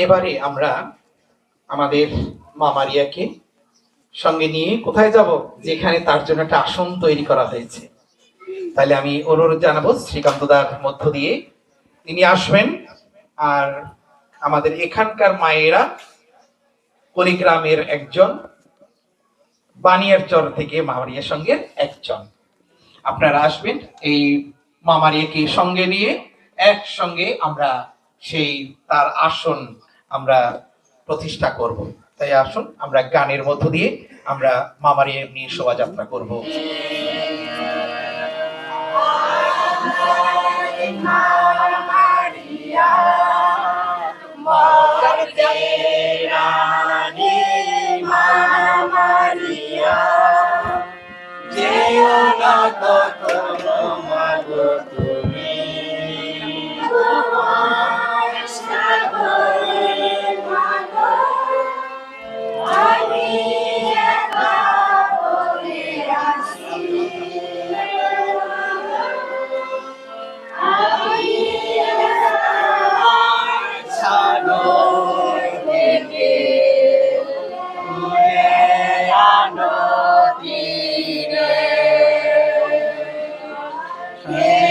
এবারে আমরা আমাদের মা মারিয়াকে সঙ্গে নিয়ে কোথায় যাব, যেখানে তার জন্য একটা আসন তৈরি করা হয়েছে। তাহলে আমি অনুরোধ জানাবো শ্রীকান্তদার মধ্য দিয়ে তিনি আসবেন। আর আমাদের এখানকার মায়েরা কুড়িগ্রামের একজন, বানিয়ারচর থেকে মামারিয়ার সঙ্গে একজন, আপনারা আসবেন এই মামারিয়াকে সঙ্গে নিয়ে একসঙ্গে আমরা সেই তার আসন আমরা প্রতিষ্ঠা করব। তাই আসুন আমরা গানের মধ্য দিয়ে আমরা মামারিয়া নিয়ে শোভাযাত্রা করব। Yeah.